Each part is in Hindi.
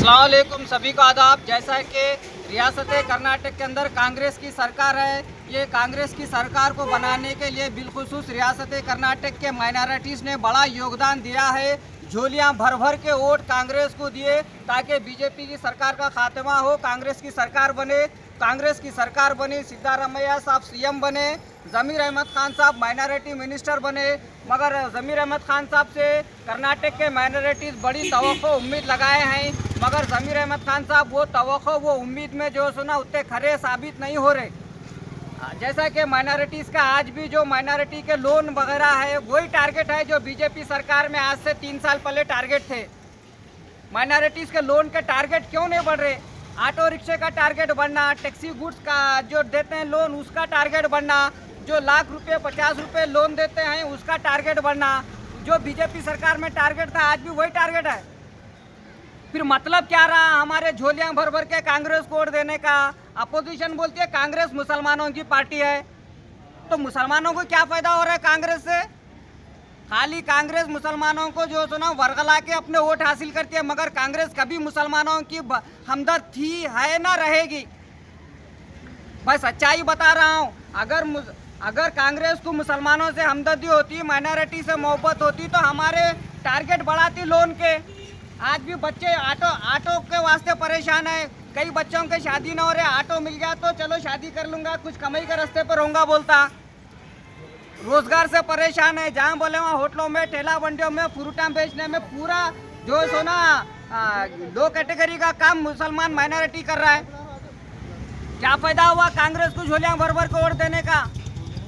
अस्सलाम वालेकुम, सभी को आदाब। जैसा कि रियासत कर्नाटक के अंदर कांग्रेस की सरकार है, ये कांग्रेस की सरकार को बनाने के लिए बिलखुसूस रियासत कर्नाटक के माइनॉरिटीज़ ने बड़ा योगदान दिया है। झोलियां भर भर के वोट कांग्रेस को दिए ताकि बीजेपी की सरकार का खात्मा हो, कांग्रेस की सरकार बने। कांग्रेस की सरकार बनी, सिद्धारमैया साहब सीएम बने, ज़मीर अहमद खान साहब माइनॉरिटी मिनिस्टर बने। मगर ज़मीर अहमद खान साहब से कर्नाटक के माइनॉरिटीज़ बड़ी तवक्को उम्मीद लगाए हैं, मगर ज़मीर अहमद खान साहब वो तवक्को वो उम्मीद में जो सुना उतने खरे साबित नहीं हो रहे। जैसा कि माइनॉरिटीज़ का आज भी जो माइनॉरिटी के लोन वगैरह है वही टारगेट है जो बीजेपी सरकार में आज से 3 साल पहले टारगेट थे। माइनॉरिटीज़ के लोन के टारगेट क्यों नहीं बढ़ रहे? ऑटो रिक्शे का टारगेट बढ़ना, टैक्सी गुड्स का जो देते हैं लोन उसका टारगेट बढ़ना, जो लाख रुपए 50 रुपए लोन देते हैं उसका टारगेट बढ़ना, जो बीजेपी सरकार में टारगेट था आज भी वही टारगेट है। फिर मतलब क्या रहा हमारे झोलियां भर भर के कांग्रेस को वोट देने का? अपोजिशन बोलती है कांग्रेस मुसलमानों की पार्टी है, तो मुसलमानों को क्या फायदा हो रहा है कांग्रेस से? खाली कांग्रेस मुसलमानों को जो सुना वर्गला के अपने वोट हासिल करती है, मगर कांग्रेस कभी मुसलमानों की हमदर्द थी है ना रहेगी। मैं सच्चाई बता रहा हूँ, अगर कांग्रेस को मुसलमानों से हमदर्दी होती, माइनॉरिटी से मोहब्बत होती तो हमारे टारगेट बढ़ाती लोन के। आज भी बच्चे ऑटो के वास्ते परेशान है, कई बच्चों के शादी ना हो रहे, ऑटो मिल गया तो चलो शादी कर लूँगा, कुछ कमाई के रास्ते पर रहूँगा बोलता। रोजगार से परेशान है, जहाँ बोले वहाँ होटलों में, ठेला मंडियों में, फ्रूटा बेचने में पूरा जो सोना दो कैटेगरी का काम मुसलमान माइनॉरिटी कर रहा है। क्या फायदा हुआ कांग्रेस को झोलियां भर भर को वोट देने का?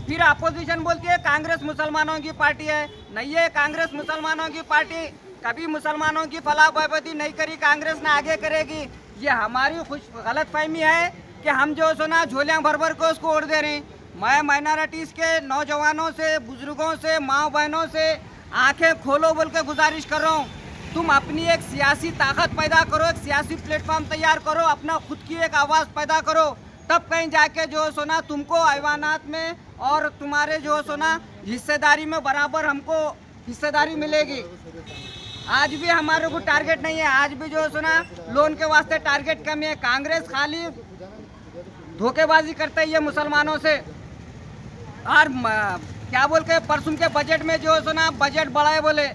फिर अपोजिशन बोलती है कांग्रेस मुसलमानों की पार्टी है। नहीं है, कांग्रेस मुसलमानों की पार्टी कभी मुसलमानों की फलाह बहबूदी नहीं करी, कांग्रेस ने आगे करेगी। ये हमारी गलतफहमी है कि हम जो सोना झोलियां भर भर को उसको वोट दे रहे हैं। मैं माइनॉरिटीज़ के नौजवानों से, बुजुर्गों से, माँ बहनों से आंखें खोलो बोल के गुजारिश कर रहा हूँ, तुम अपनी एक सियासी ताकत पैदा करो, एक सियासी प्लेटफॉर्म तैयार करो, अपना खुद की एक आवाज़ पैदा करो, तब कहीं जाके जो सोना तुमको ऐवानात में और तुम्हारे जो सोना हिस्सेदारी में बराबर हमको हिस्सेदारी मिलेगी। आज भी हमारे को टारगेट नहीं है, आज भी जो सुना लोन के वास्ते टारगेट कम है। कांग्रेस खाली धोखेबाजी करते ही है मुसलमानों से। और क्या बोल के परसों के बजट में जो सुना बजट बढ़ाए बोले,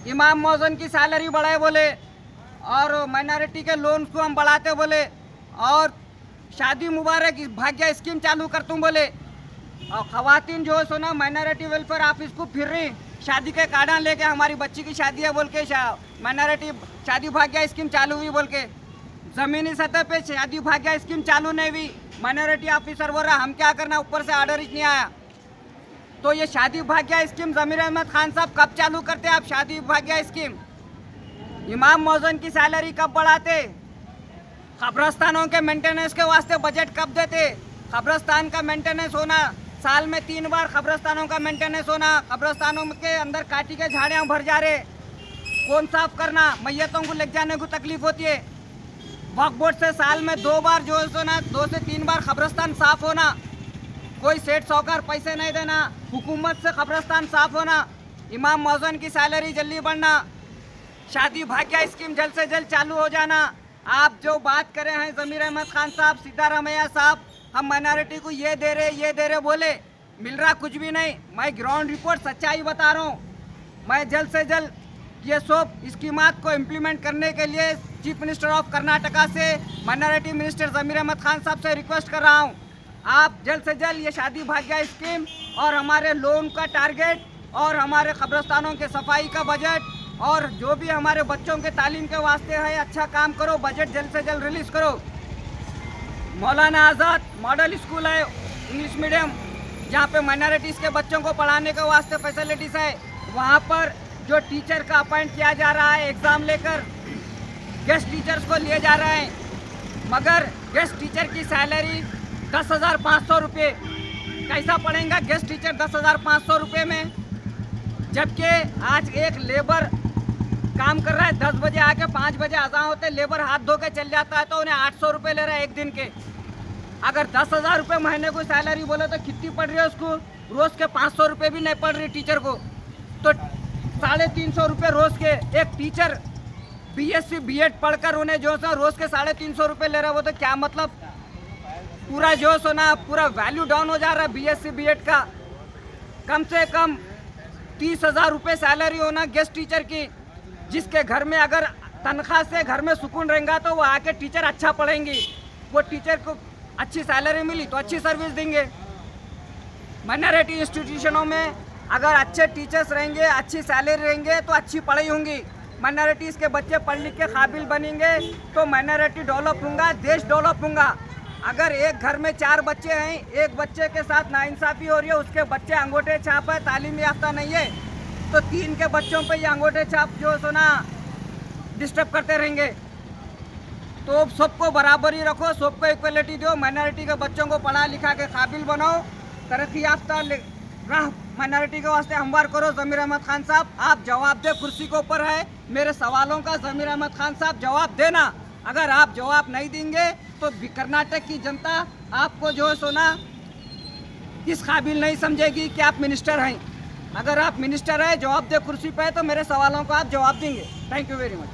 इमाम मौजन की सैलरी बढ़ाए बोले, और माइनॉरिटी के लोन को हम बढ़ाते बोले, और शादी मुबारक भाग्य स्कीम चालू कर तुम बोले, और खवातीन जो सुना माइनॉरिटी वेलफेयर ऑफिस को फिर रही शादी के कार्ड लेके, हमारी बच्ची की शादी है बोल के माइनॉरिटी शादी भाग्य स्कीम चालू हुई बोल के, ज़मीनी सतह पे शादी भाग्य स्कीम चालू नहीं हुई। माइनॉरिटी ऑफिसर बोल रहा हम क्या करना, ऊपर से ऑर्डर ही नहीं आया। तो ये शादी भाग्य स्कीम ज़मीर अहमद खान साहब कब चालू करते आप? शादी भाग्य स्कीम इमाम मौजन की सैलरी कब बढ़ाते? कब्रस्तानों के मेंटेनेंस के वास्ते बजट कब देते? कब्रस्तान का मेंटेनेंस होना, साल में 3 बार कब्रस्तानों का मेंटेनेंस होना, कब्रस्तानों के अंदर काटी के झाड़ियाँ भर जा रहे, कौन साफ करना? मैयतों को ले जाने को तकलीफ होती है। वक्फ बोर्ड से साल में 2 बार जो है ना 2 से 3 बार कब्रस्तान साफ होना, कोई सेठ साहूकार पैसे नहीं देना, हुकूमत से कब्रस्तान साफ होना, इमाम मौजन की सैलरी जल्दी बढ़ना, शादी भाग्य स्कीम जल्द से जल्द चालू हो जाना। आप जो बात करे हैं ज़मीर अहमद खान साहब, सिद्धारमैया साहब, हम माइनॉरिटी को ये दे रहे बोले, मिल रहा कुछ भी नहीं। मैं ग्राउंड रिपोर्ट सच्चाई बता रहा हूँ। मैं जल्द से जल्द ये सब स्कीमात को इम्प्लीमेंट करने के लिए चीफ मिनिस्टर ऑफ कर्नाटका से, माइनॉरिटी मिनिस्टर ज़मीर अहमद खान साहब से रिक्वेस्ट कर रहा हूँ, आप जल्द से जल्द ये शादी भाग्य स्कीम और हमारे लोन का टारगेट और हमारे कब्रस्तानों के सफाई का बजट और जो भी हमारे बच्चों के तालीम के वास्ते है अच्छा काम करो, बजट जल्द से जल्द रिलीज़ करो। मौलाना आज़ाद मॉडल स्कूल है इंग्लिश मीडियम, जहाँ पे माइनॉरिटीज़ के बच्चों को पढ़ाने के वास्ते फैसिलिटीज़ है, वहाँ पर जो टीचर का अपॉइंट किया जा रहा है एग्ज़ाम लेकर, गेस्ट टीचर्स को लिए जा रहे हैं, मगर गेस्ट टीचर की सैलरी 10,500 रुपये। कैसा पढ़ेगा गेस्ट टीचर 10,500 रुपये में? जबकि आज एक लेबर काम कर रहा है, 10 बजे आके 5 बजे अज़ान होते लेबर हाथ धो के चल जाता है, तो उन्हें 800 रुपये ले रहा है एक दिन के। अगर 10,000 रुपये महीने को सैलरी बोले तो कितनी पड़ रही है उसको? रोज़ के 500 रुपये भी नहीं पड़ रही टीचर को, तो 350 रुपये रोज़ के एक टीचर BSc B.Ed पढ़कर उन्हें जो सो रोज के 350 रुपये ले रहे हो, तो क्या मतलब पूरा जो सो ना पूरा वैल्यू डाउन हो जा रहा है BSc B.Ed का। कम से कम 30,000 रुपये सैलरी होना गेस्ट टीचर की, जिसके घर में अगर तनख्वाह से घर में सुकून रहेगा तो वो आके टीचर अच्छा पढ़ेंगी, वो टीचर को अच्छी सैलरी मिली तो अच्छी सर्विस देंगे। माइनॉरिटी इंस्टीट्यूशनों में अगर अच्छे टीचर्स रहेंगे, अच्छी सैलरी रहेंगे तो अच्छी पढ़ाई होंगी। माइनॉरिटीज़ के बच्चे पढ़ लिख के काबिल बनेंगे तो माइनॉरिटी डेवलप होगा, देश डेवलप होगा। अगर एक घर में 4 बच्चे हैं, एक बच्चे के साथ नाइंसाफ़ी हो रही है, उसके बच्चे अंगूठे छाप है, तालीम याफ्ता नहीं है, तो 3 के बच्चों पे ये अंगूठे छाप जो सोना डिस्टर्ब करते रहेंगे। तो सबको बराबरी रखो, सबको इक्वलिटी दो, माइनॉरिटी के बच्चों को पढ़ा लिखा के काबिल बनाओ, तरक्की याफ्ता राह माइनॉरिटी के वास्ते हमवार करो। ज़मीर अहमद खान साहब, आप जवाब दे, कुर्सी के ऊपर है, मेरे सवालों का ज़मीर अहमद खान साहब जवाब देना। अगर आप जवाब नहीं देंगे तो कर्नाटक की जनता आपको जो है सोना इस काबिल नहीं समझेगी कि आप मिनिस्टर हैं। अगर आप मिनिस्टर हैं, जवाब दे कुर्सी पे, तो मेरे सवालों का आप जवाब देंगे। Thank you very much.